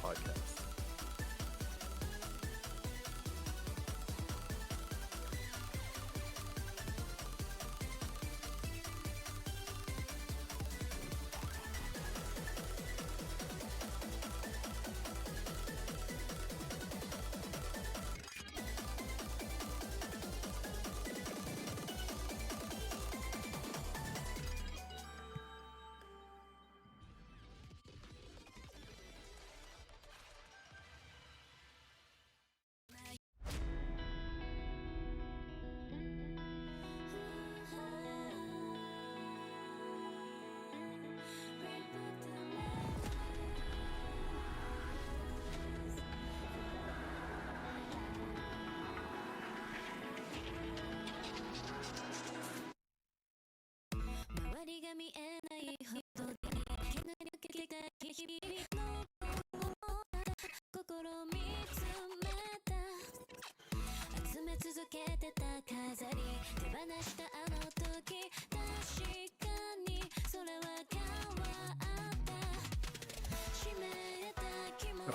podcast.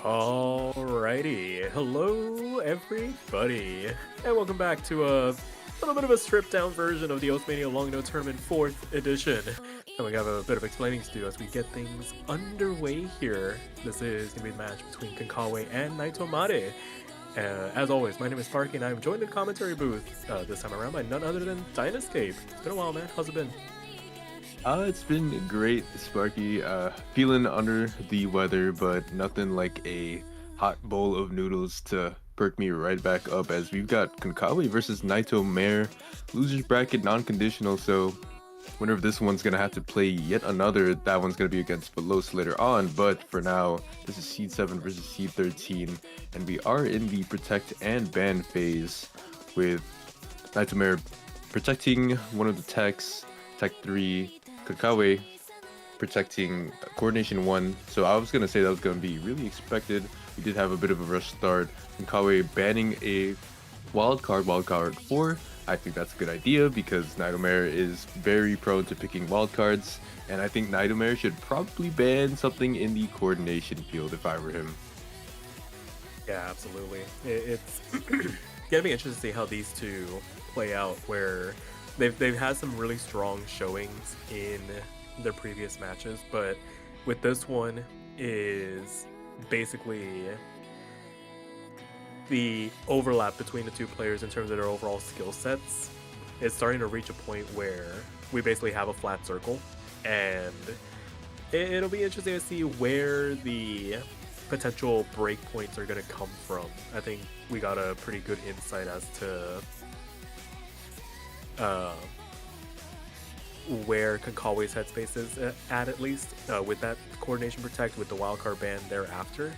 Alrighty, hello everybody, and welcome back to a little bit of a stripped down version of the Oathmania Long No Tournament 4th edition. And we have a bit of explaining to do as we get things underway here. This is going to be the match between konkawe and Naito Mare. As always, my name is Sparky, and I'm joined in the commentary booth this time around by none other than Dynascape. It's been a while, man. How's it been? It's been great, Sparky. Feeling under the weather, but nothing like a hot bowl of noodles to perk me right back up, as we've got konkawe versus Naito Mare, losers bracket non-conditional, so wonder if this one's gonna have to play yet another. That one's gonna be against Belos later on, but for now, this is Seed 7 versus Seed 13, and we are in the protect and ban phase, with Naito Mare protecting one of the techs, Tech 3, konkawe protecting Coordination 1, so I was going to say that was going to be really expected. We did have a bit of a rush start. konkawe banning a wildcard 4. I think that's a good idea because Naito Mare is very prone to picking wildcards, and I think Naito Mare should probably ban something in the coordination field if I were him. Yeah, absolutely. It's gonna be interesting to see how these two play out, where they've had some really strong showings in their previous matches, but with this one is basically the overlap between the two players in terms of their overall skill sets is starting to reach a point where we basically have a flat circle, and it'll be interesting to see where the potential break points are going to come from. I think we got a pretty good insight as to where konkawe's headspace is at least, with that coordination protect, with the wildcard ban thereafter.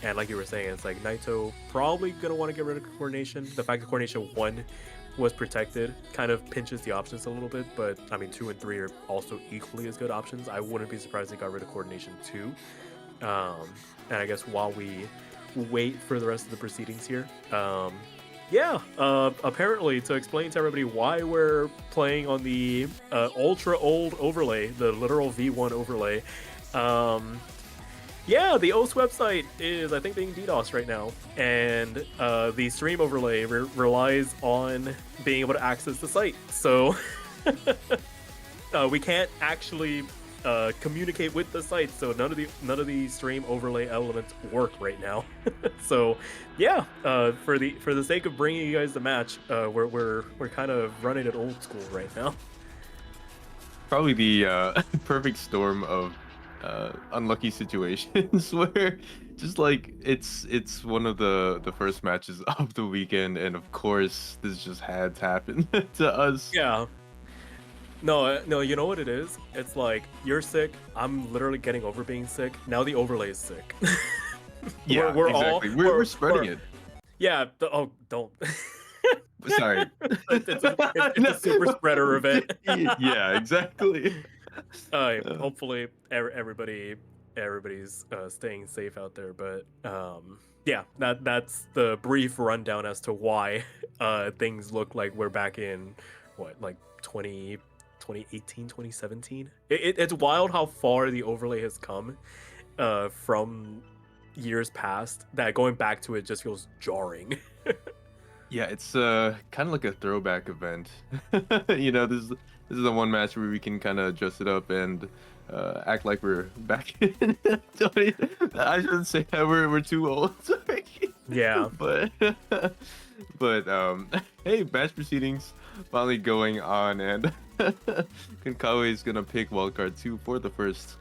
And like you were saying, it's like Naito probably gonna want to get rid of coordination. The fact that coordination 1 was protected kind of pinches the options a little bit, but I mean 2 and 3 are also equally as good options. I wouldn't be surprised if they got rid of coordination 2. And I guess while we wait for the rest of the proceedings here, apparently, to explain to everybody why we're playing on the ultra old overlay, the literal V1 overlay, the OS website is, I think, being DDoS right now, and the stream overlay relies on being able to access the site, so we can't actually communicate with the site, so none of the stream overlay elements work right now. So for the sake of bringing you guys the match, we're kind of running it old school right now. Probably the perfect storm of unlucky situations where just like it's one of the first matches of the weekend, and of course this just had to happen to us. No, you know what it is? It's like, you're sick, I'm literally getting over being sick, now the overlay is sick. We're exactly. We're spreading it. Yeah, don't. Sorry. It's a super spreader event. Yeah, exactly. Hopefully everybody's staying safe out there, but that's the brief rundown as to why things look like we're back in like 2018, 2017. It's wild how far the overlay has come, from years past that going back to it just feels jarring. Yeah, it's kind of like a throwback event. This is the one match where we can kind of dress it up and act like we're back in 20. I shouldn't say that we're too old. Sorry. Yeah. But but hey, match proceedings finally going on, and Konkawe is gonna pick wildcard 2 for the first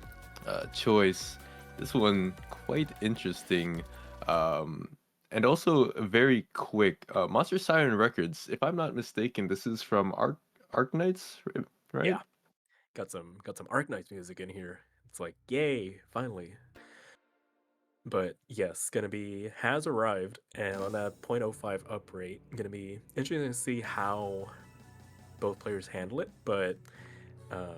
choice. This one quite interesting. Um, and also very quick. Monster Siren Records, if I'm not mistaken, this is from Arc Knights, right? Yeah. Got some Arknights music in here. It's like, yay, finally. But yes, gonna be has arrived, and on that .05 up rate, gonna be interesting to see how both players handle it. But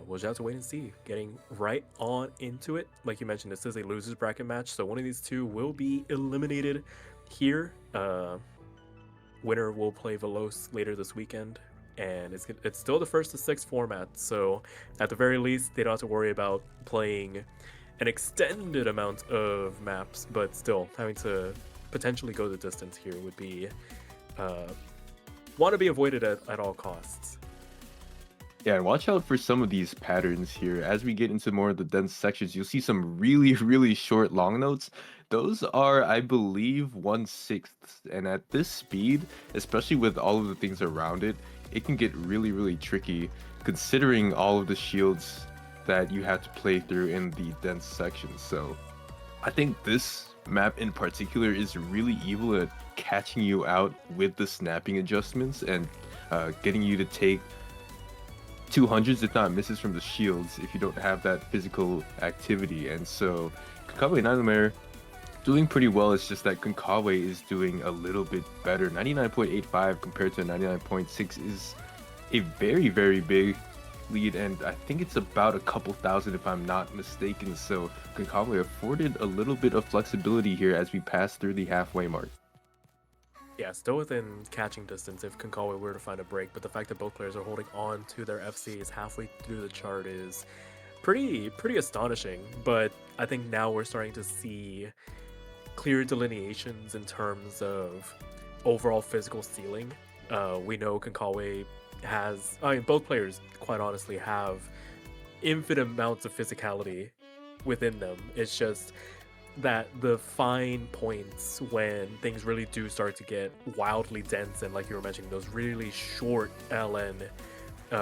we'll just have to wait and see. Getting right on into it, like you mentioned, this is a losers bracket match, so one of these two will be eliminated here. Winner will play Veloz later this weekend, and it's still the first to six format. So at the very least, they don't have to worry about playing an extended amount of maps, but still having to potentially go the distance here would be want to be avoided at all costs. Yeah, and watch out for some of these patterns here. As we get into more of the dense sections, you'll see some really, really short long notes. Those are, I believe, 1/6. And at this speed, especially with all of the things around it, it can get really, really tricky considering all of the shields that you have to play through in the dense sections. So I think this map in particular is really evil at catching you out with the snapping adjustments and getting you to take 200s, if not misses, from the shields if you don't have that physical activity. And so Konkawe Nanamare doing pretty well. It's just that Konkawe is doing a little bit better. 99.85 compared to 99.6 is a very, very big lead, and I think it's about a couple thousand if I'm not mistaken. So Konkawe afforded a little bit of flexibility here as we pass through the halfway mark. Yeah, still within catching distance if Konkawe were to find a break, but the fact that both players are holding on to their FCs halfway through the chart is pretty astonishing. But I think now we're starting to see clear delineations in terms of overall physical ceiling. We know Konkawe has, I mean, both players, quite honestly, have infinite amounts of physicality within them. It's just that the fine points when things really do start to get wildly dense and, like you were mentioning, those really short LN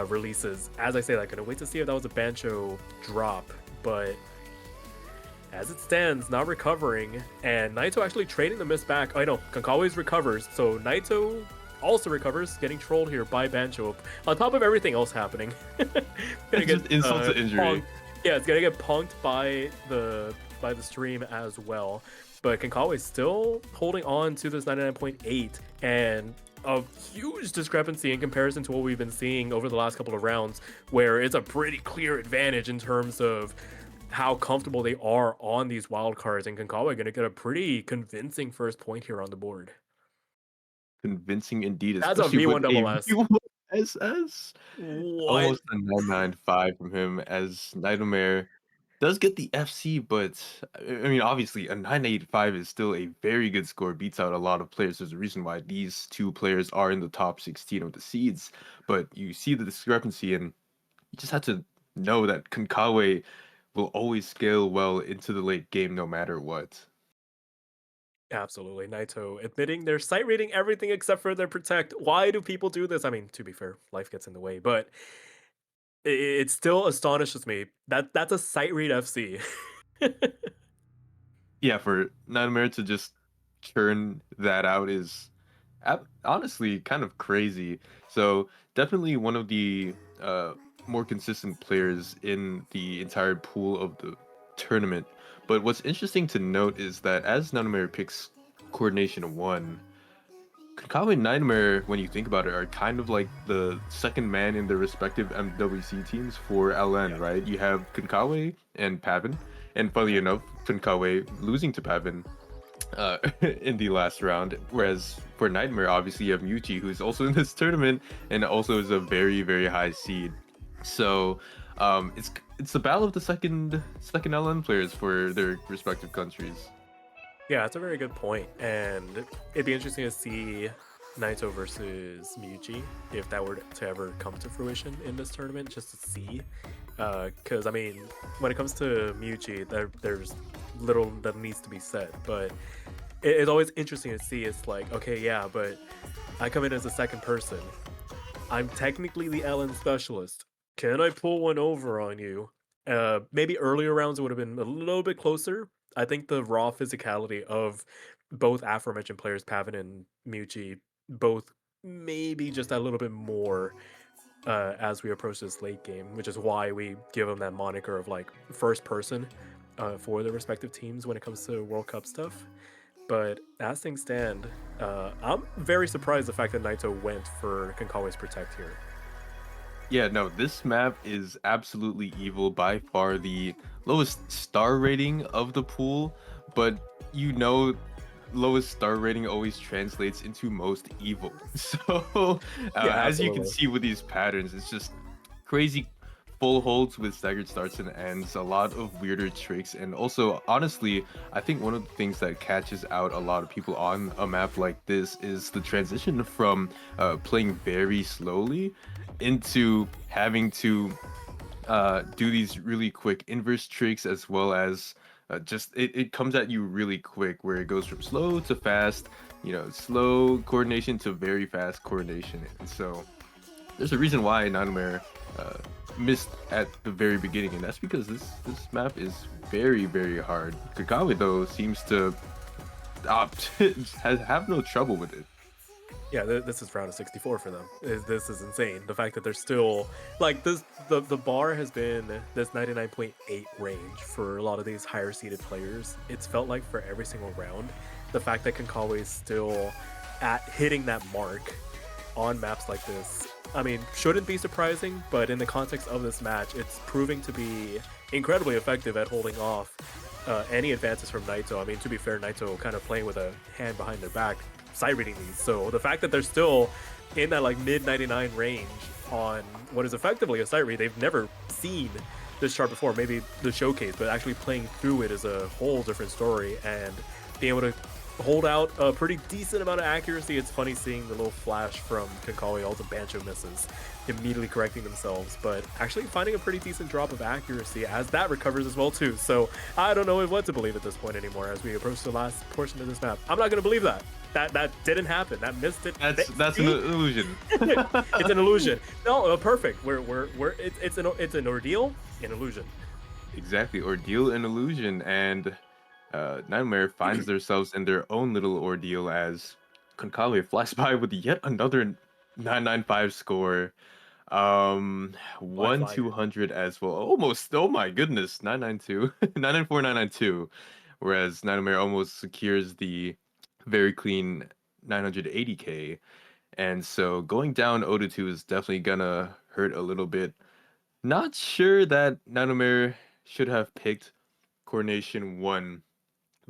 releases. As I say, I'm gonna wait to see if that was a Bancho drop, but as it stands, not recovering, and Naito actually trading the miss back. I know Konkawe's recovers, so Naito also recovers, getting trolled here by Bancho on top of everything else happening. Gonna get insult to injury. Punked. Yeah, it's gonna get punked by the stream as well. But Konkawe still holding on to this 99.8, and a huge discrepancy in comparison to what we've been seeing over the last couple of rounds, where it's a pretty clear advantage in terms of how comfortable they are on these wild cards, and Konkawe gonna get a pretty convincing first point here on the board. Convincing indeed, That's a especially with V1 a double S. V1 SS. What? Almost a 995 from him, as Nightmare does get the FC, but I mean, obviously, a 985 is still a very good score, beats out a lot of players. There's a reason why these two players are in the top 16 of the seeds, but you see the discrepancy, and you just have to know that Konkawe will always scale well into the late game no matter what. Absolutely. Naito admitting they're sight reading everything except for their protect. Why do people do this? I mean, to be fair, life gets in the way, but it still astonishes me that that's a sight read FC. Yeah, for Nightmare to just churn that out is honestly kind of crazy. So definitely one of the more consistent players in the entire pool of the tournament. But what's interesting to note is that as Nightmare picks coordination one, Konkawa and Nightmare, when you think about it, are kind of like the second man in their respective MWC teams for LN, Yeah. right? You have Konkawa and Pavin, and funny enough, Konkawa losing to Pavin in the last round. Whereas for Nightmare, obviously you have Muji, who's also in this tournament and also is a very, very high seed. So It's the battle of the second LN players for their respective countries. Yeah, that's a very good point, and it'd be interesting to see Naito versus Miyuchi if that were to ever come to fruition in this tournament, just to see. Because I mean, when it comes to Miyuchi, there's little that needs to be said, but it's always interesting to see. It's like, okay, yeah, but I come in as a second person. I'm technically the LN specialist. Can I pull one over on you? Maybe earlier rounds it would have been a little bit closer. I think the raw physicality of both aforementioned players, Pavin and Miucci, both maybe just a little bit more as we approach this late game, which is why we give them that moniker of like first person for their respective teams when it comes to World Cup stuff. But as things stand, I'm very surprised the fact that Naito went for Konkawe's Protect here. Yeah, no, this map is absolutely evil, by far the lowest star rating of the pool, but you know, lowest star rating always translates into most evil. So, Yeah, as you can absolutely. see with these patterns, it's just crazy full holds with staggered starts and ends, a lot of weirder tricks, and also, honestly, I think one of the things that catches out a lot of people on a map like this is the transition from playing very slowly into having to do these really quick inverse tricks, as well as it comes at you really quick, where it goes from slow to fast, slow coordination to very fast coordination. And so there's a reason why Nanamare uh, missed at the very beginning, and that's because this map is very, very hard. Kakawe, though, seems to have no trouble with it. Yeah, this is round of 64 for them. This is insane. The fact that they're still like this, the bar has been this 99.8 range for a lot of these higher seeded players. It's felt like for every single round. The fact that Konkawa is still at hitting that mark on maps like this, I mean, shouldn't be surprising, but in the context of this match, it's proving to be incredibly effective at holding off any advances from Naito. I mean, to be fair, Naito kind of playing with a hand behind their back, sight reading these. So the fact that they're still in that like mid 99 range on what is effectively a sight read, they've never seen this chart before. Maybe the showcase, but actually playing through it is a whole different story. And being able to hold out a pretty decent amount of accuracy. It's funny seeing the little flash from Konkawi, all the Bancho misses, immediately correcting themselves, but actually finding a pretty decent drop of accuracy as that recovers as well too. So I don't know what to believe at this point anymore as we approach the last portion of this map. I'm not going to believe that. That didn't happen. That missed it. That's an illusion. It's an illusion. No, perfect. It's an ordeal, an illusion. Exactly, ordeal and illusion, and Nightmare finds themselves in their own little ordeal as Konkawi flies by with yet another 995 score. Black 1 Flag. 200 as well. Almost, oh my goodness, 992, 994, 992. Whereas Nightmare almost secures the very clean 980k. And so going down 0-2 is definitely gonna hurt a little bit. Not sure that Nanomir should have picked Coordination 1.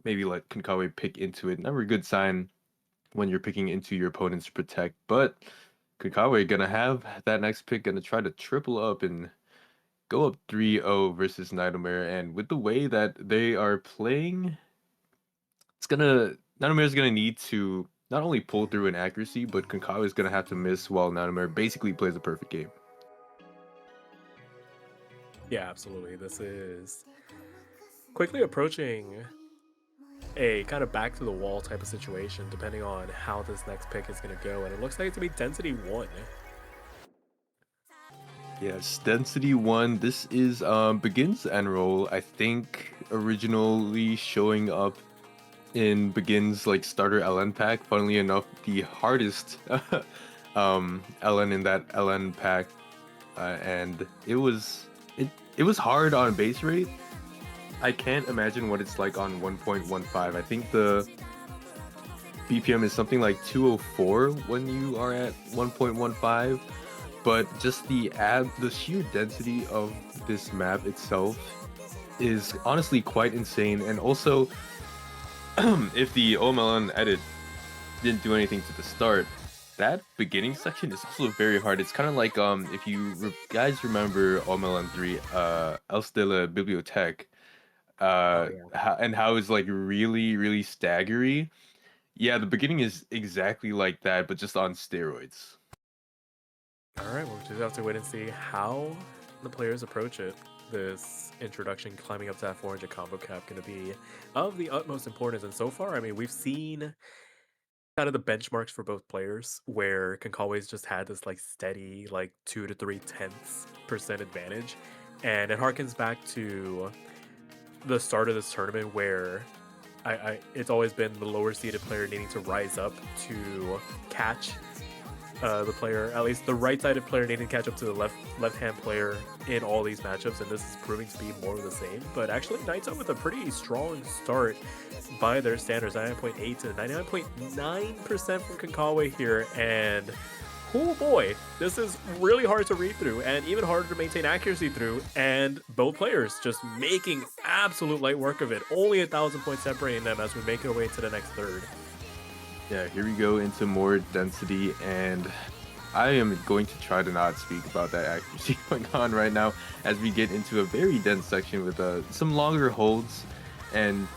Maybe let Konkawi pick into it. Never a good sign when you're picking into your opponent's protect. But Konkawi gonna have that next pick, gonna try to triple up and go up 3-0 versus Nidomir. And with the way that they are playing, it's gonna Nidomir is gonna need to not only pull through in accuracy, but Konkawi is gonna have to miss while Nidomir basically plays a perfect game. Yeah, absolutely. This is quickly approaching a kind of back to the wall type of situation, depending on how this next pick is going to go. And it looks like it's going to be Density 1. Yes, Density 1. This is Begins and Roll. I think originally showing up in Begins like starter LN pack. Funnily enough, the hardest LN in that LN pack, and it was hard on base rate. I can't imagine what it's like on 1.15. I think the BPM is something like 204 when you are at 1.15, but just the sheer density of this map itself is honestly quite insane. And also, if the OMLN edit didn't do anything to the start, That beginning section is also very hard. It's kind of like if you guys remember OMLN4, Els de la Bibliothèque, Oh yeah. and how it's like really staggery. Yeah, the beginning is exactly like that, but just on steroids. All right, we'll just have to wait and see how the players approach it. This introduction climbing up to that 400 combo cap going to be of the utmost importance. And so far, I mean, we've seen kind of the benchmarks for both players where Konkawe's just had this like steady like 2 to 3 tenths% advantage. And it harkens back to the start of this tournament where it's always been the lower seeded player needing to rise up to catch the player, at least the right-sided player, needing to catch up to the left-hand player in all these matchups, and this is proving to be more of the same. But actually, Naito with a pretty strong start by their standards, 99.8 to 99.9% from Konkawe here, and oh boy, this is really hard to read through and even harder to maintain accuracy through, and both players just making absolute light work of it. Only 1,000 points separating them as we make our way into the next third. Yeah, here we go into more density, and I am going to try to not speak about that accuracy going on right now as we get into a very dense section with some longer holds, and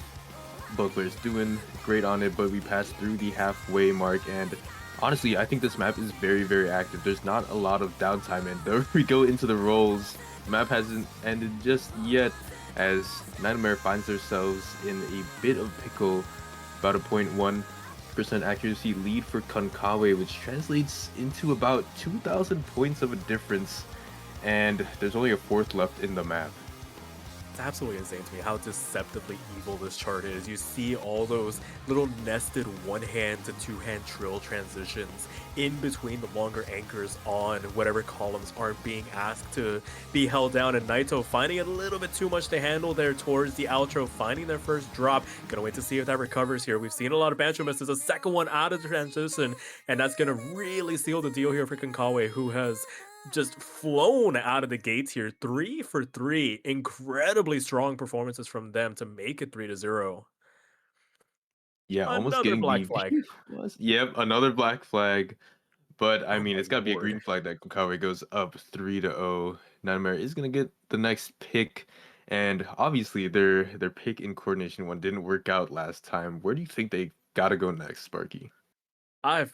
both players doing great on it, but we passed through the halfway mark, and honestly, I think this map is very active. There's not a lot of downtime, and there we go into the rolls. The map hasn't ended just yet as Nightmare finds themselves in a bit of pickle, about a 0.1% accuracy lead for Konkawe, which translates into about 2,000 points of a difference, and there's only a fourth left in the map. It's absolutely insane to me how deceptively evil this chart is. You see all those little nested one-hand to two-hand trill transitions in between the longer anchors on whatever columns aren't being asked to be held down, and Naito finding it a little bit too much to handle there towards the outro, finding their first drop. Gonna wait to see if that recovers here. We've seen a lot of Bancho misses, a second one out of the transition, and that's gonna really seal the deal here for Konkawe, who has just flown out of the gates here. 3 for 3. Incredibly strong performances from them to make it 3-0. Yeah, almost Another getting black the flag. V plus. Yep, another black flag. But I Oh mean, my it's got to be a lord. green flag that Konkawa goes up 3-0. Nightmare is gonna get the next pick, and obviously their pick in coordination one didn't work out last time. Where do you think they gotta go next, Sparky?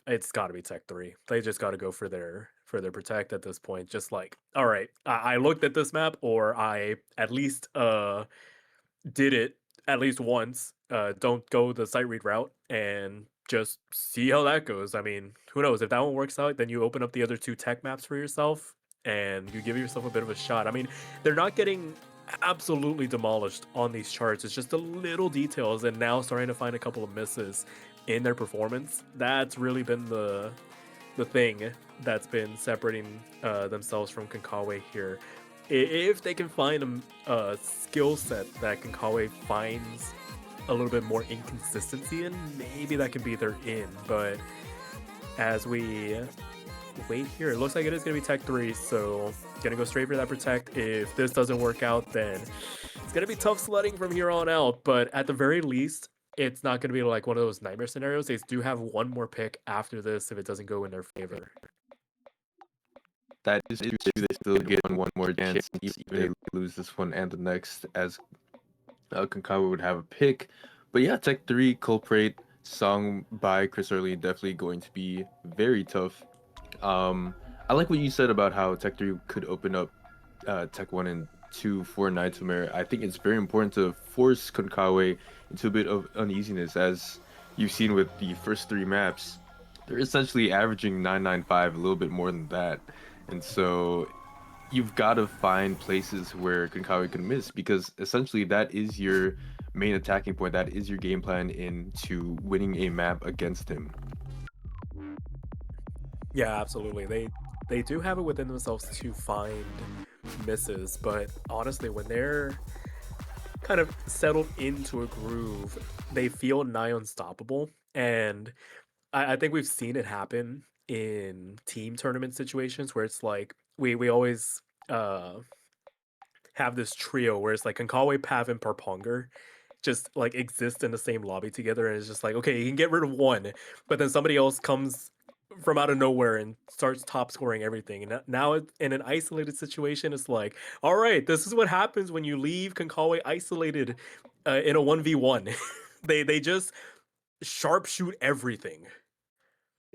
It's got to be Tech 3. They just got to go for their protect at this point. Just like, all right, I looked at this map, or I at least did it at least once. Don't go the sight read route and just see how that goes. I mean, who knows? If that one works out, then you open up the other two tech maps for yourself and you give yourself a bit of a shot. I mean, they're not getting absolutely demolished on these charts. It's just the little details, and now starting to find a couple of misses in their performance. That's really been the thing that's been separating themselves from Konkawe here. If they can find a skill set that Konkawe finds a little bit more inconsistency in, maybe that can be their in. But as we wait here, it looks like it is going to be Tech 3, so going to go straight for that Protect. If this doesn't work out, then it's going to be tough sledding from here on out. But at the very least, it's not going to be like one of those nightmare scenarios. They do have one more pick after this if it doesn't go in their favor. That is true. They still get one more chance, even if they lose this one and the next, as Konkawa would have a pick. But yeah, Tech 3 Culprate, sung by Chris Early, definitely going to be very tough. I like what you said about how Tech 3 could open up Tech 1 and 2 for Nightmare. I think it's very important to force Konkawa into a bit of uneasiness, as you've seen with the first three maps. They're essentially averaging 995, a little bit more than that. And so you've got to find places where Konkawa can miss, because essentially that is your main attacking point. That is your game plan into winning a map against him. Yeah, absolutely. They do have it within themselves to find misses, but honestly, when they're kind of settled into a groove, they feel nigh unstoppable. And I think we've seen it happen in team tournament situations where it's like we always have this trio where it's like Konkawe, Pav, and Parponger just like exist in the same lobby together, and it's just like, okay, you can get rid of one, but then somebody else comes from out of nowhere and starts top scoring everything. And now in an isolated situation, it's like, all right, this is what happens when you leave Konkawe isolated in a 1v1. They just sharpshoot everything.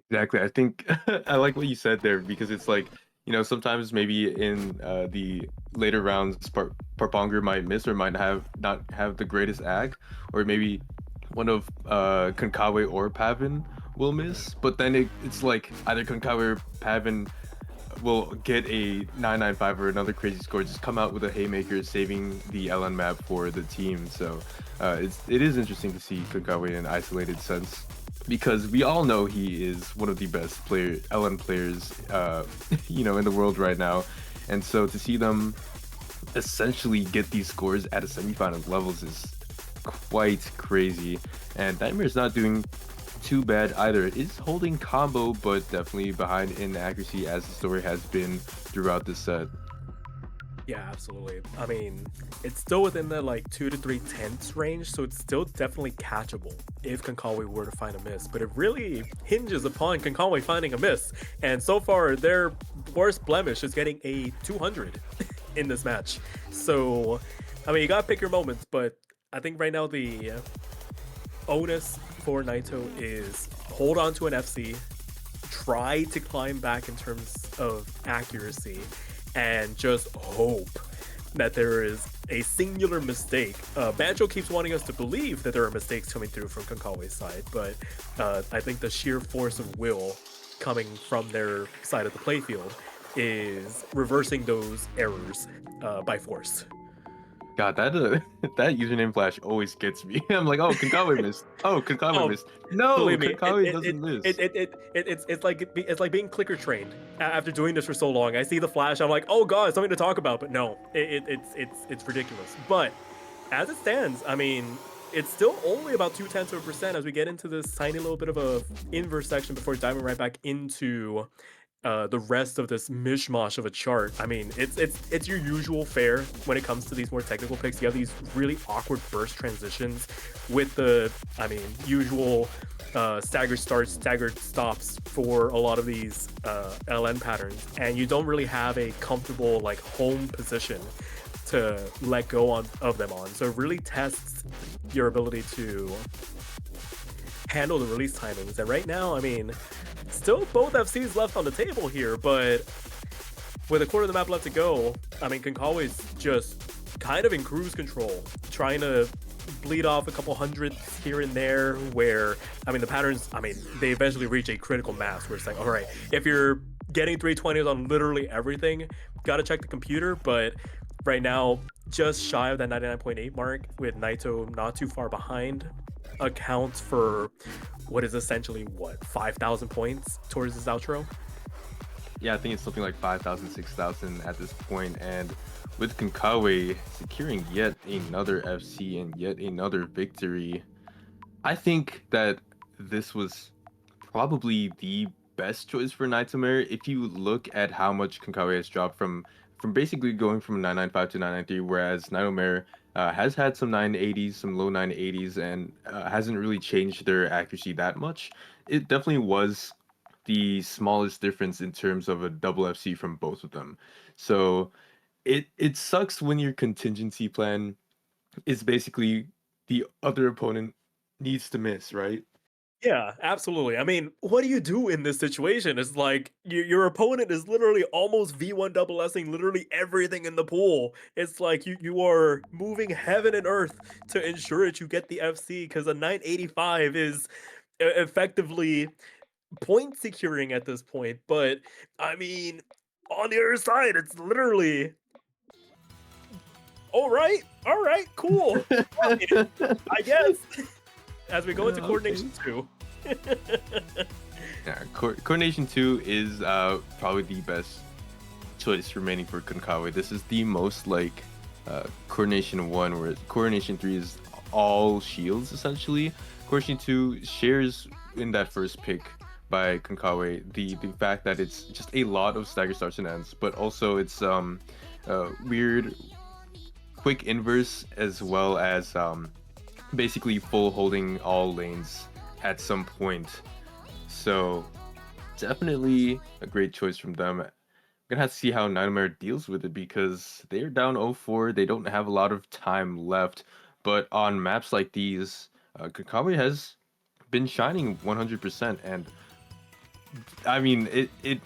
Exactly. I think I like what you said there because it's like, sometimes maybe in the later rounds, Parponger might miss or might not have the greatest ag, or maybe one of Konkawe or Pavin will miss. But then it's like either Konkawe or Pavin will get a 995 or another crazy score, just come out with a haymaker, saving the LN map for the team. So it is interesting to see Konkawe in an isolated sense, because we all know he is one of the best LN players, in the world right now. And so to see them essentially get these scores at a semifinal levels is quite crazy. And Nightmare's not doing too bad either. Is holding combo, but definitely behind in accuracy, as the story has been throughout this set. Yeah, absolutely. I mean, it's still within the like 2 to 3 tenths range, so it's still definitely catchable if Konkawe were to find a miss. But it really hinges upon Konkawe finding a miss. And so far, their worst blemish is getting a 200 in this match. So, I mean, you gotta pick your moments, but I think right now the onus for Naito is hold on to an FC, try to climb back in terms of accuracy, and just hope that there is a singular mistake. Banjo keeps wanting us to believe that there are mistakes coming through from Konkawe's side, but I think the sheer force of will coming from their side of the playfield is reversing those errors by force. God, that that username flash always gets me. I'm like, oh, Konkawe missed. Oh, Konkawe Oh, missed. No, believe me, Konkawe doesn't miss. it's like being clicker trained. After doing this for so long, I see the flash. I'm like, oh god, something to talk about. But no, it's ridiculous. But as it stands, I mean, it's still only about 0.2% as we get into this tiny little bit of a inverse section before diving right back into the rest of this mishmash of a chart. I mean, it's your usual fare when it comes to these more technical picks. You have these really awkward burst transitions with the, I mean, usual staggered starts, staggered stops for a lot of these LN patterns, and you don't really have a comfortable like home position to let go of them on. So it really tests your ability to handle the release timings. And right now, I mean, still both FCs left on the table here, but with a quarter of the map left to go, I mean, Konkawe's just kind of in cruise control, trying to bleed off a couple hundreds here and there where, I mean, the patterns, I mean, they eventually reach a critical mass where it's like, all right, if you're getting 320s on literally everything, gotta check the computer, but right now, just shy of that 99.8 mark with Naito not too far behind accounts for what is essentially 5,000 points towards his outro. Yeah, I think it's something like 5,000, 6,000 at this point. And with Konkawe securing yet another FC and yet another victory, I think that this was probably the best choice for Nightmare. If you look at how much Konkawe has dropped from basically going from 995 to 993, whereas Nightmare has had some 980s, some low 980s, and hasn't really changed their accuracy that much. It definitely was the smallest difference in terms of a double FC from both of them. So it sucks when your contingency plan is basically the other opponent needs to miss, right? Yeah, absolutely. I mean, what do you do in this situation? It's like your opponent is literally almost V1 double Sing literally everything in the pool. It's like you are moving heaven and earth to ensure that you get the FC because a 985 is effectively point securing at this point. But I mean, on the other side, it's literally all right, cool. Fine, I guess. As we go into Okay. coordination 2. Yeah, Coordination 2 is probably the best choice remaining for Konkawe. This is the most like Coordination 1, where Coordination 3 is all shields essentially. Coordination 2 shares in that first pick by Konkawe the fact that it's just a lot of stagger starts and ends, but also it's weird quick inverse, as well as basically full holding all lanes at some point. So definitely a great choice from them. Gonna have to see how Nightmare deals with it because they're down 0-4. They don't have a lot of time left. But on maps like these, Konkawe has been shining 100%. And I mean, it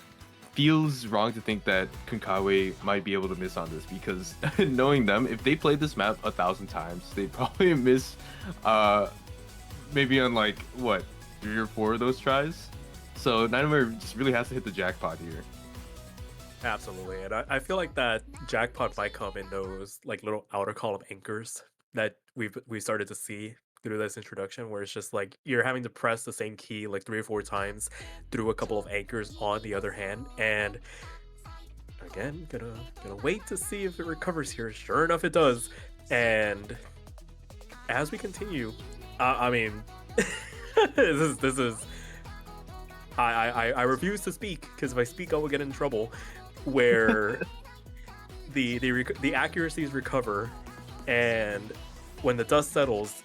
feels wrong to think that Konkawe might be able to miss on this because knowing them, if they played this map 1,000 times, they'd probably miss uh maybe on like what 3 or 4 of those tries. So Nightmare just really has to hit the jackpot here. Absolutely, and I feel like that jackpot might come in those like little outer column anchors that we started to see through this introduction, where it's just like you're having to press the same key like 3 or 4 times through a couple of anchors on the other hand, and again, gonna wait to see if it recovers here. Sure enough, it does, and as we continue, I mean, this is I refuse to speak because if I speak, I will get in trouble. Where the accuracies recover, and when the dust settles,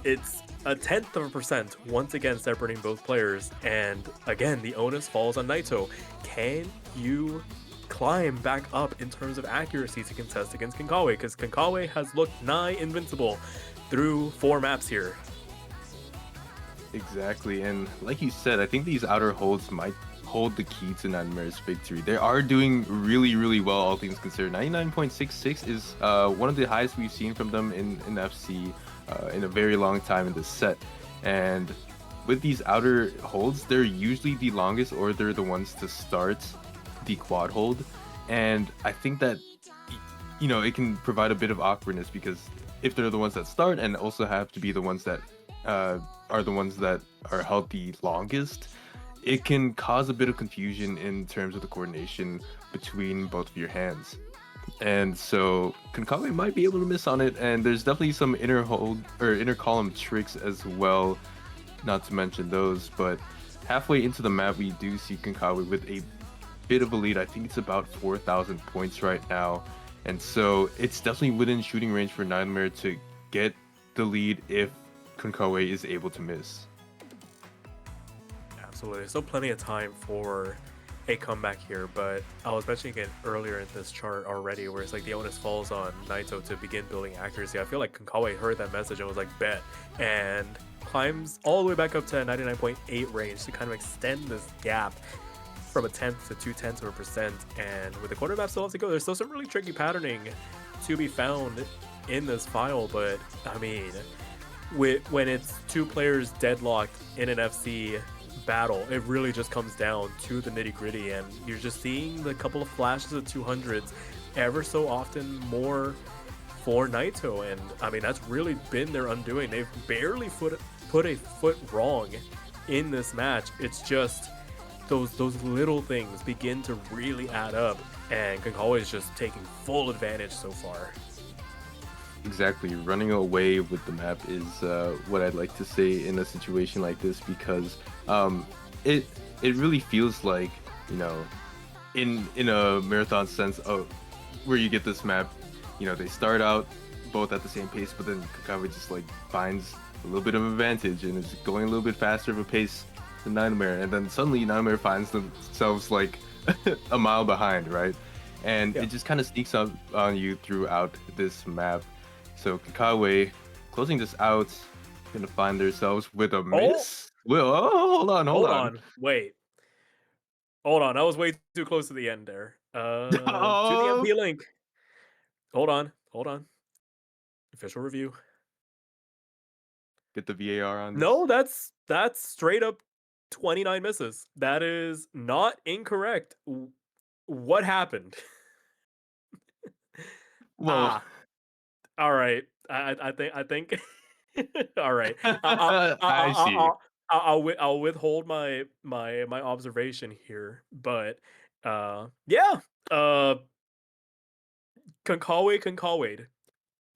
it's a 1/10% once again separating both players. And again, the onus falls on Naito. Can you climb back up in terms of accuracy to contest against Konkawe? Because Konkawe has looked nigh invincible through 4 maps here. Exactly, and like you said, I think these outer holds might hold the key to Nightmare's victory. They are doing really, really well, all things considered. 99.66 is one of the highest we've seen from them in FC in a very long time in this set. And with these outer holds, they're usually the longest, or they're the ones to start the quad hold. And I think that it can provide a bit of awkwardness because if they're the ones that start and also have to be the ones that are the ones that are held the longest, it can cause a bit of confusion in terms of the coordination between both of your hands. And so Konkawe might be able to miss on it, and there's definitely some inner hold or inner column tricks as well, not to mention those. But halfway into the map, we do see Konkawe with a bit of a lead. I think it's about 4,000 points right now, and so it's definitely within shooting range for Nightmare to get the lead if Konkawe is able to miss. Absolutely. There's still plenty of time for a comeback here, but I was mentioning it earlier in this chart already, where it's like the onus falls on Naito to begin building accuracy. I feel like Konkawe heard that message and was like, bet, and climbs all the way back up to 99.8 range to kind of extend this gap from a 10th to 0.2%. And with the quarter map still have to go, there's still some really tricky patterning to be found in this file, but I mean, when it's 2 players deadlocked in an FC battle, it really just comes down to the nitty gritty, and you're just seeing the couple of flashes of 200s ever so often more for Naito, and I mean that's really been their undoing. They've barely put a foot wrong in this match. It's just those little things begin to really add up, and Konkawa is just taking full advantage so far. Exactly, running away with the map is what I'd like to say in a situation like this because it really feels like in a marathon sense of where you get this map, they start out both at the same pace, but then Konkawa just like finds a little bit of advantage and is going a little bit faster of a pace than Nightmare, and then suddenly Nightmare finds themselves like a mile behind, right? And Yeah. it just kind of sneaks up on you throughout this map. So Konkawe closing this out, gonna find themselves with a Oh, miss. Well, oh, hold hold on. on, wait, hold on. I was way too close to the end there. To the Oh, MP link. Hold on. Official review. get the VAR on No, this. that's straight up 29 misses. That is not incorrect. What happened? Well, Ah, all right. I think. All right. I see. I'll withhold my observation here, but yeah. Uh, Konkawe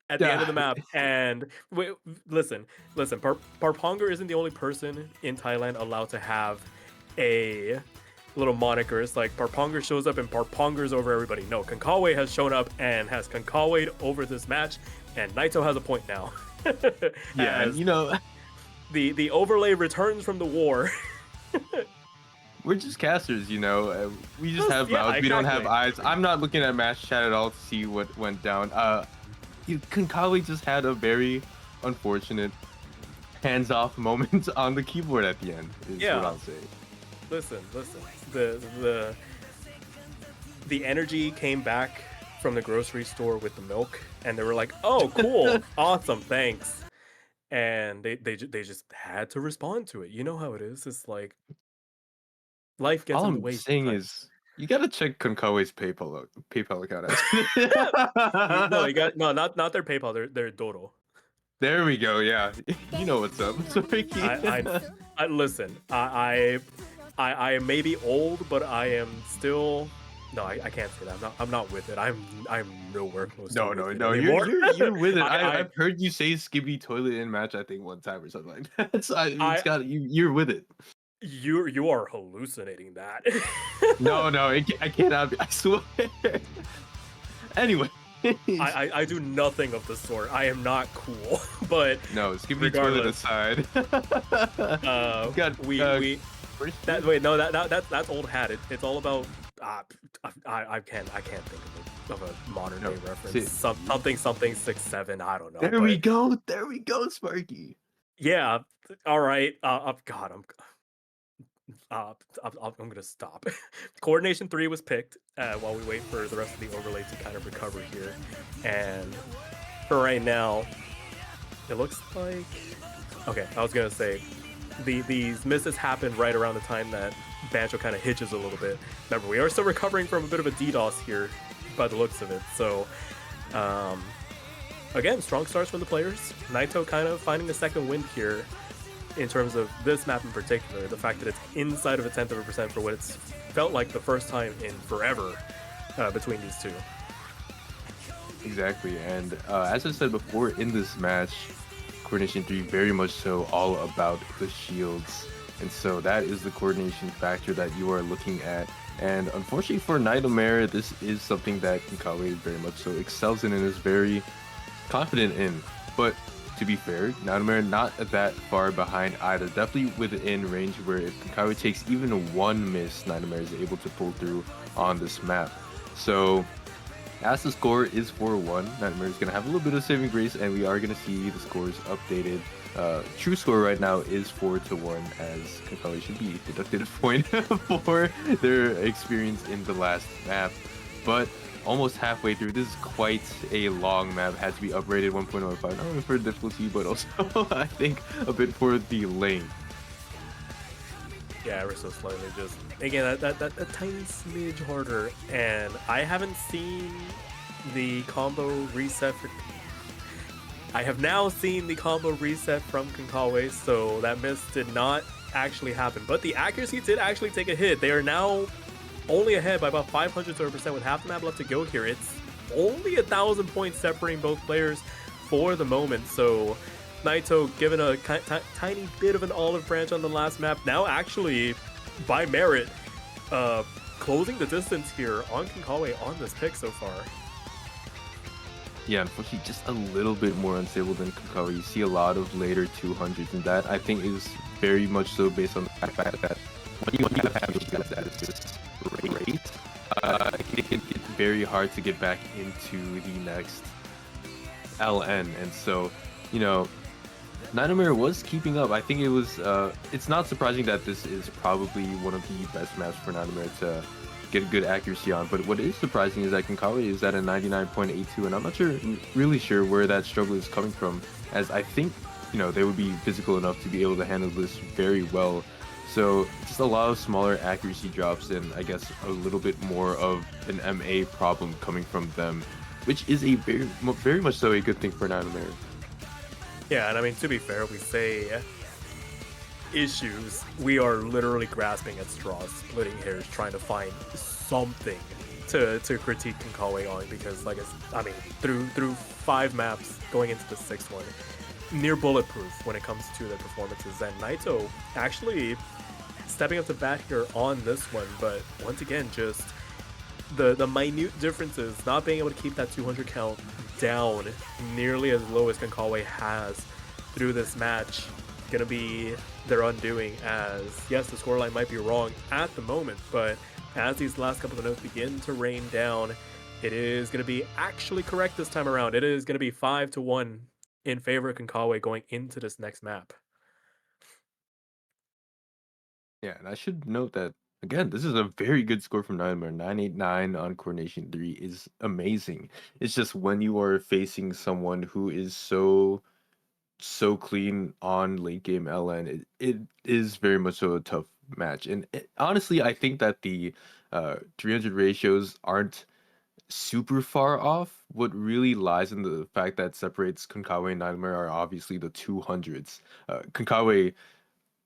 at the end of the Ah, map. And wait, listen. Parponger isn't the only person in Thailand allowed to have a little moniker. It's like Parponger shows up and Parpongers over everybody. No, Konkawe has shown up and has Konkawed over this match, and Naito has a point now. yeah, and As the overlay returns from the war. we're just casters, you know. We just have Yeah, mouths. We don't have exactly. eyes. I'm not looking at match chat at all to see what went down. Konkawe just had a very unfortunate hands-off moment on the keyboard at the end. Is what Yeah, I'll say. listen. The the the energy came back from the grocery store with the milk, and they were like, "Oh, cool, awesome, thanks." And they just had to respond to it. You know how it is. It's like life gets All in the I'm way saying sometimes. is you gotta check Konkawe's PayPal account. No, you Actually. got no, not their PayPal. Their Dodo. There we go. Yeah, you know what's up. Sorry. I, I listen. I may be old, but I am still. No, I can't say that. I'm not with it. I'm nowhere close to No, with no, it no. You're anymore. you're you're with it. I I've heard you say "skibby toilet in match." I think one time or something like that. So it's I got you. You're with it. you are hallucinating that. No, no, I cannot be. I swear. Anyway, I do nothing of the sort. I am not cool. But no, skibby toilet regardless, aside. You got we first that wait no that's old hat. It's all about uh, I can't think of a modern no. day reference. See, Something 6 7. I don't know, there we but go. There we go, Sparky. yeah. All right. God, uh, I'm gonna stop. Coordination 3 was picked while we wait for the rest of the overlay to kind of recover here, and for right now, it looks like okay. I was gonna say these misses happen right around the time that Bancho kind of hitches a little bit. Remember, we are still recovering from a bit of a DDoS here by the looks of it. So, um, again, strong starts from the players. Naito kind of finding a second wind here in terms of this map in particular. The fact that it's inside of a 0.1% for what it's felt like the first time in forever between these two. Exactly, and as I said before, in this match, Coordination 3 very much so all about the shields, and so that is the coordination factor that you are looking at. And unfortunately for Naito Mare, this is something that Konkawe very much so excels in and is very confident in. But to be fair, Naito Mare not that far behind either. Definitely within range where if Konkawe takes even one miss, Naito Mare is able to pull through on this map. So as the score is 4-1, Nightmare is going to have a little bit of saving grace, and we are going to see the scores updated. True score right now is 4-1, as Konkawe should be deducted a point for their experience in the last map. But almost halfway through, this is quite a long map. Had to be uprated 1.05, not only for difficulty, but also I think a bit for the lane. Yeah, ever so slightly. Just again, that tiny smidge harder. And I haven't seen the combo reset for. I have now seen the combo reset from Konkawe, so that miss did not actually happen. But the accuracy did actually take a hit. They are now only ahead by about 500% with half the map left to go here. It's only 1,000 points separating both players for the moment. So Naito given a tiny bit of an olive branch on the last map. Now actually, by merit, closing the distance here on Konkawe on this pick so far. Yeah, unfortunately, just a little bit more unstable than Konkawa. You see a lot of later 200s, and that I think is very much so based on the fact that when you have that assist rate, it can get very hard to get back into the next LN, and so you know, Naito was keeping up. I think it was. It's not surprising that this is probably one of the best maps for Naito to get good accuracy on. But what is surprising is that Konkawe is at a 99.82, and I'm not really sure where that struggle is coming from. As I think, you know, they would be physical enough to be able to handle this very well. So just a lot of smaller accuracy drops, and I guess a little bit more of an MA problem coming from them, which is a very much so a good thing for Naito. Yeah, and I mean, to be fair, we say issues. We are literally grasping at straws, splitting hairs, trying to find something to critique Konkawe on, because, like, I mean, through 5 maps going into the 6th one, near bulletproof when it comes to their performances. And Naito actually stepping up to bat here on this one, but once again, just the minute differences, not being able to keep that 200 count down nearly as low as Konkawe has through this match, going to be their undoing, as yes, the scoreline might be wrong at the moment, but as these last couple of notes begin to rain down, it is going to be actually correct this time around. It is going to be 5-1 in favor of konkawe going into this next map. Yeah, and I should note that again, this is a very good score from Nightmare. 989 on Coordination 3 is amazing. It's just when you are facing someone who is so clean on late game LN, it is very much so a tough match. And honestly, I think that the 300 ratios aren't super far off. What really lies in the fact that separates Konkawe and Nightmare are obviously the 200s. Konkawe,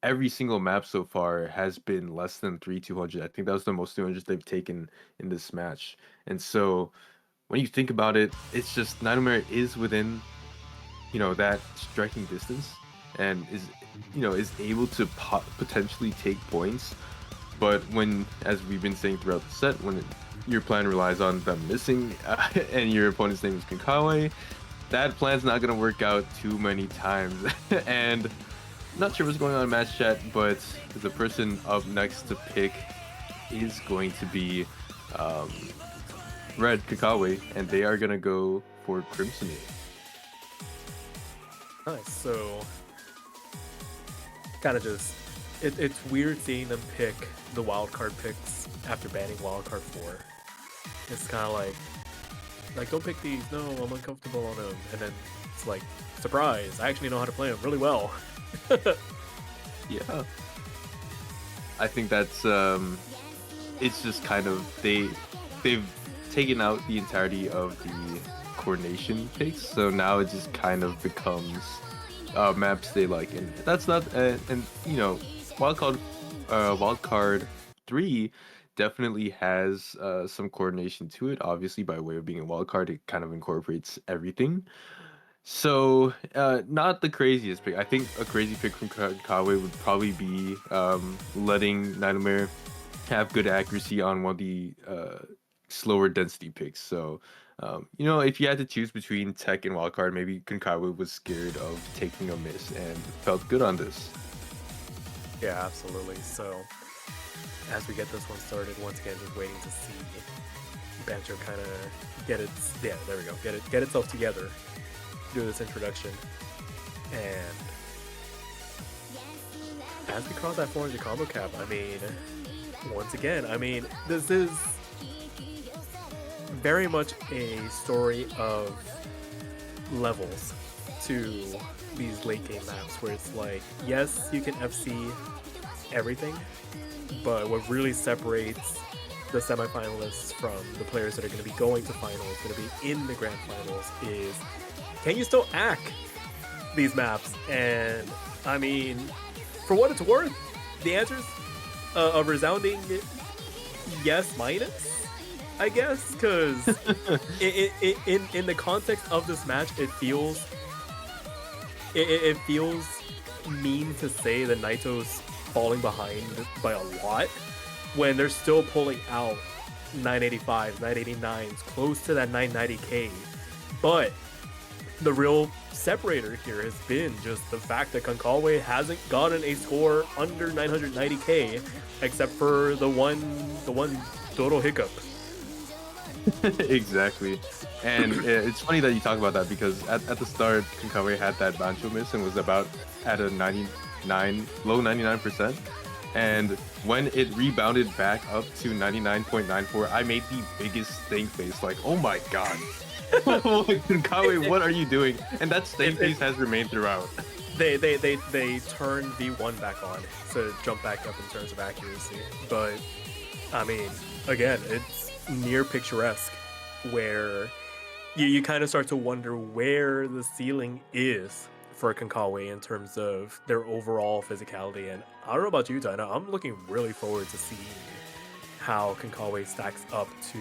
every single map so far has been less than 200. I think that was the most 200s they've taken in this match. And so when you think about it, it's just Nightmare is within, that striking distance and is able to potentially take points. But when, as we've been saying throughout the set, when your plan relies on them missing and your opponent's name is Konkawe, that plan's not going to work out too many times. And not sure what's going on in match chat, but the person up next to pick is going to be Red Konkawe, and they are going to go for Crimson. Nice. So, kind of just, it's weird seeing them pick the wildcard picks after banning wildcard 4. It's kind of like, don't pick these. No, I'm uncomfortable on them. And then it's like, surprise, I actually know how to play them really well. Yeah. I think that's, it's just kind of, they've taken out the entirety of the coordination picks, so now it just kind of becomes maps they like, and that's not and wildcard 3 definitely has some coordination to it. Obviously, by way of being a wildcard, it kind of incorporates everything. So not the craziest pick. I think a crazy pick from Kawe would probably be letting Nightmare have good accuracy on one of the slower density picks. So if you had to choose between Tech and Wildcard, maybe Konkawa was scared of taking a miss and felt good on this. Yeah, absolutely. So, as we get this one started, once again, just waiting to see Banter kind of get itself together, do this introduction, and as we cross that 400 combo cap, I mean, once again, this is very much a story of levels to these late game maps, where it's like, yes, you can FC everything, but what really separates the semifinalists from the players that are going to be going to finals, going to be in the grand finals, is can you still act these maps? And I mean, for what it's worth, the answer's a resounding yes minus, I guess, because in the context of this match, it feels mean to say that Naito's falling behind by a lot when they're still pulling out 985s, 989s, close to that 990k. But the real separator here has been just the fact that konkawe hasn't gotten a score under 990k, except for the one Doro hiccup. Exactly. And it's funny that you talk about that, because at the start, Konkawe had that Bancho miss and was about at a low 99%. And when it rebounded back up to 99.94, I made the biggest stink face, like, oh my god. Konkawe, what are you doing? And that stink face has remained throughout. They turned V1 back on to jump back up in terms of accuracy. But, I mean, again, it's near picturesque, where you kind of start to wonder where the ceiling is for konkawe in terms of their overall physicality. And I don't know about you, Dinah, I'm looking really forward to seeing how konkawe stacks up to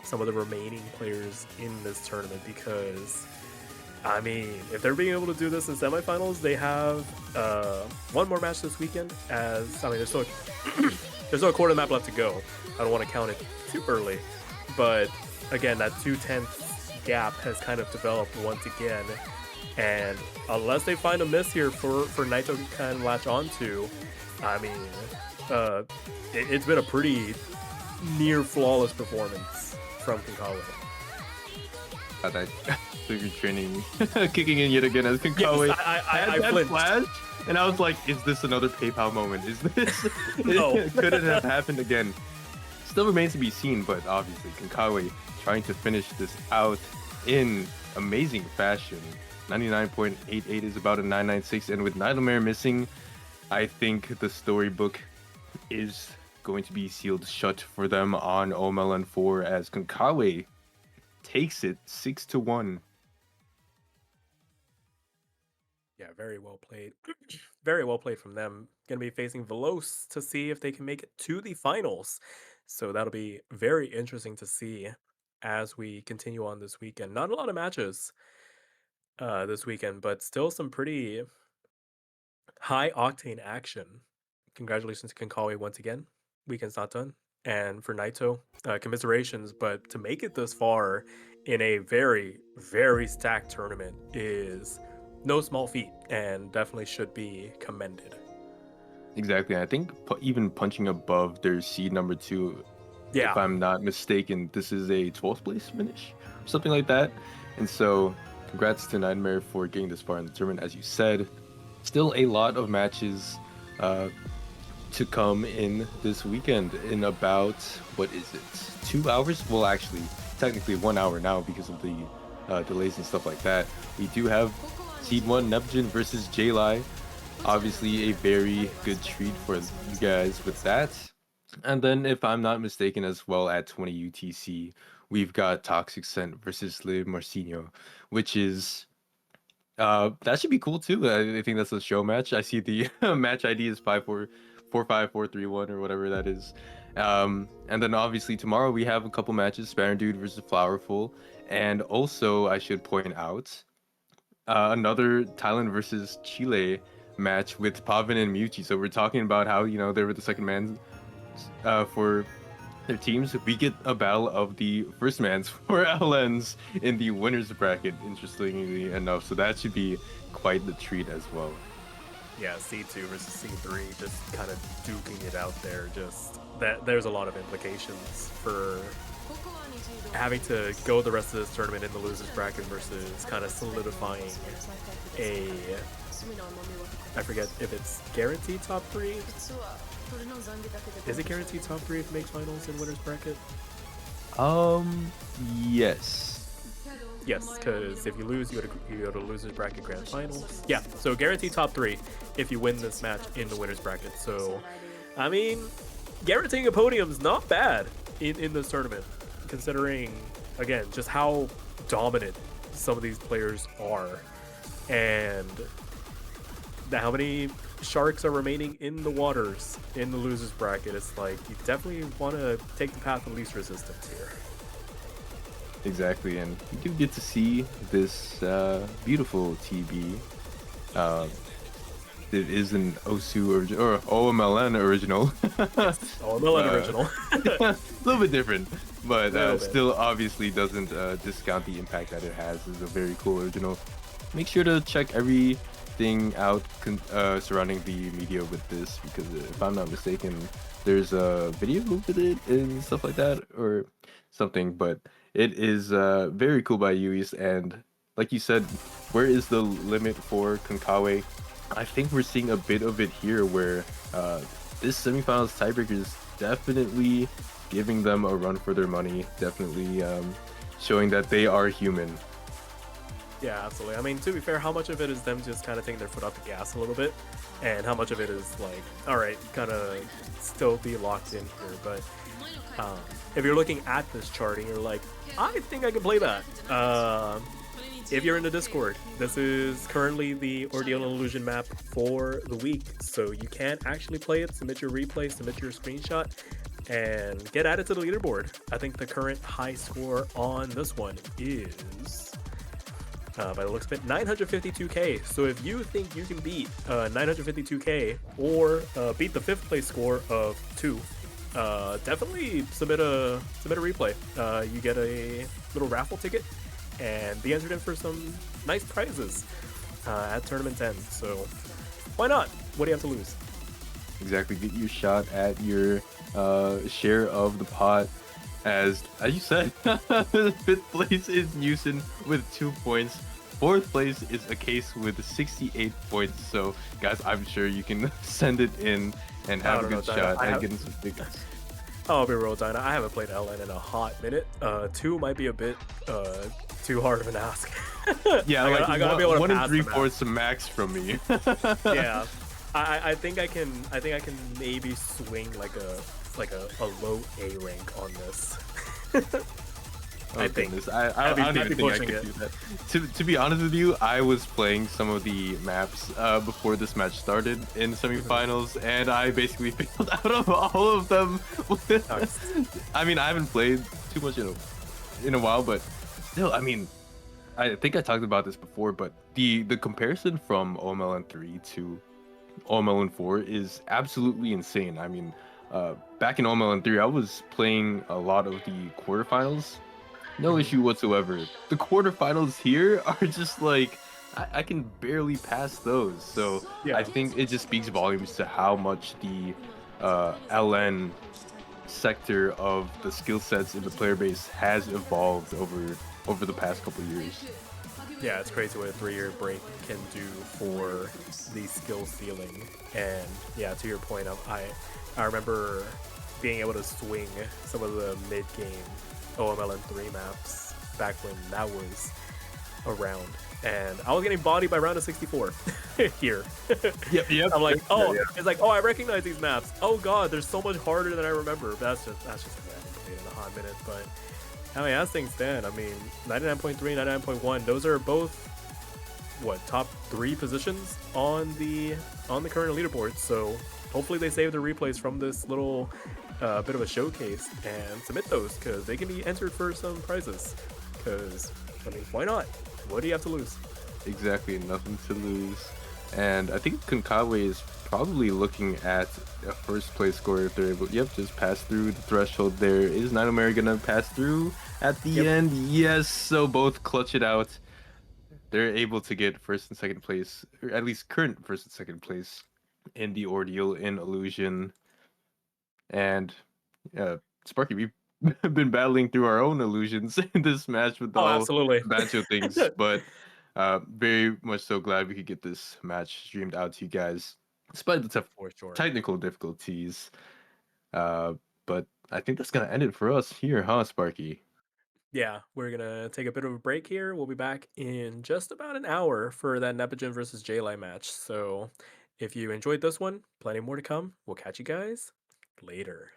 some of the remaining players in this tournament, because I mean, if they're being able to do this in semifinals, they have one more match this weekend. As I mean, there's still a quarter map left to go. I don't want to count it too early, but again, that 2/10 gap has kind of developed once again, And unless they find a miss here for Naito to kind of latch onto, I mean, uh, it's been a pretty near flawless performance from konkawe. I figured training kicking in yet again as konkawe. Yes, I had that flinched. flash, and I was like, "Is this another PayPal moment? Is this? No. Could it have happened again?" Still remains to be seen, but obviously konkawe trying to finish this out in amazing fashion. 99.88 is about a 996, and with Mare missing, I think the storybook is going to be sealed shut for them on OMLN4 as konkawe takes it 6-1. Yeah, very well played. Very well played from them. Going to be facing Veloz to see if they can make it to the finals. So that'll be very interesting to see as we continue on this weekend. Not a lot of matches this weekend, but still some pretty high octane action. Congratulations to konkawe once again. Weekend's not done. And for Naito, commiserations, but to make it this far in a very, very stacked tournament is no small feat and definitely should be commended. Exactly. I think even punching above their seed number 2, Yeah. if I'm not mistaken, this is a 12th place finish, something like that. And so, congrats to Nightmare for getting this far in the tournament. As you said, still a lot of matches to come in this weekend in about, what is it, 2 hours? Well, actually, technically 1 hour now because of the delays and stuff like that. We do have Seed 1 Neptune versus J-Lai. Obviously, a very good treat for you guys with that. And then, if I'm not mistaken, as well at 20 UTC, we've got Toxic Scent versus Le Marcinho, which is that should be cool too. I think that's a show match. I see the match ID is 544531 or whatever that is. And then obviously tomorrow we have a couple matches: Spanner Dude versus Flowerful, and also I should point out another Thailand versus Chile match with Pavin and Muchi. So we're talking about how, you know, they were the second man for their teams. We get a battle of the first mans for LNs in the winners bracket, interestingly enough. So that should be quite the treat as well. Yeah, C2 versus C3, just kind of duking it out there. Just that there's a lot of implications for having to go the rest of this tournament in the losers bracket versus kind of solidifying a, I forget if it's guaranteed top 3. Is it guaranteed top 3 if you make finals in winners bracket? Yes. Yes, because if you lose, you go to losers bracket grand finals. Yeah, so guaranteed top 3 if you win this match in the winners bracket. So, I mean, guaranteeing a podium's not bad in this tournament, considering, again, just how dominant some of these players are, and how many sharks are remaining in the waters in the losers bracket. It's like you definitely want to take the path of least resistance here. Exactly, and you do get to see this beautiful TB. It is an OSU or OMLN original. OMLN original. A little bit different, but still obviously doesn't discount the impact that it has. It's a very cool original. Make sure to check everything out surrounding the media with this, because if I'm not mistaken, there's a video with it and stuff like that or something, but it is very cool by Yuis. And like you said, where is the limit for konkawe? I think we're seeing a bit of it here, where this semifinals tiebreaker is definitely giving them a run for their money, definitely showing that they are human. Yeah, absolutely. I mean, to be fair, how much of it is them just kind of taking their foot off the gas a little bit, and how much of it is like, all right, kind of still be locked in here. But if you're looking at this chart and you're like, I think I can play that. If you're in the Discord, this is currently the Ordeal and Illusion map for the week, so you can actually play it, submit your replay, submit your screenshot, and get added to the leaderboard. I think the current high score on this one is, by the looks of it, 952k. So if you think you can beat 952k or beat the 5th place score of 2, definitely submit a replay. You get a little raffle ticket, and be entered in for some nice prizes at Tournament 10. So why not? What do you have to lose? Exactly. Get your shot at your share of the pot. As you said, fifth place is Newson with 2 points. Fourth place is a case with 68 points. So, guys, I'm sure you can send it in and I have a don't know, good Dinah. shot at getting some tickets. I'll be real, Dinah. I haven't played LN in a hot minute. Two might be a bit too hard of an ask. Yeah, like I gotta be able to one and pass three the map. fourths max from me. Yeah, I think I can. I think I can maybe swing like a low A rank on this. Oh I think. goodness, I don't I'd even be think I pushing could it. do that. To be honest with you, I was playing some of the maps before this match started in semifinals, and I basically failed out of all of them. Nice. I mean, I haven't played too much in a while, but still, I mean, I think I talked about this before, but the comparison from OMLN3 to OMLN4 is absolutely insane. I mean, back in OMLN3, I was playing a lot of the quarterfinals. No issue whatsoever. The quarterfinals here are just like I can barely pass those. So I Yeah. think it just speaks volumes to how much the LN sector of the skill sets in the player base has evolved over the past couple years. Yeah, it's crazy what a 3-year break can do for the skill ceiling. And yeah, to your point, I remember being able to swing some of the mid game OMLN3 maps back when that was around, and I was getting bodied by round of 64 here. Yep. I'm like, Yeah, oh, yeah. it's like, oh, I recognize these maps. Oh god, they're so much harder than I remember. But that's just because I haven't played in a hot minute. But I mean, as things stand, I mean, 99.3, 99.1, those are both what top 3 positions on the current leaderboard. So hopefully they save the replays from this little bit of a showcase and submit those because they can be entered for some prizes. Because I mean, why not? What do you have to lose? Exactly, nothing to lose. And I think Konkawe is probably looking at a first place score if they're able. Yep, just pass through the threshold there. Is Naito Mare gonna pass through at the Yep. end? Yes, so both clutch it out. They're able to get first and second place, or at least current first and second place in the ordeal in Illusion. And Sparky, we've been battling through our own illusions in this match with Oh, all absolutely. the banjo things, but very much so glad we could get this match streamed out to you guys, despite the tough For sure. technical difficulties. Uh, but I think that's gonna end it for us here, huh, Sparky? Yeah, we're gonna take a bit of a break here. We'll be back in just about an hour for that Nepogen versus J-Line match. So if you enjoyed this one, plenty more to come. We'll catch you guys later.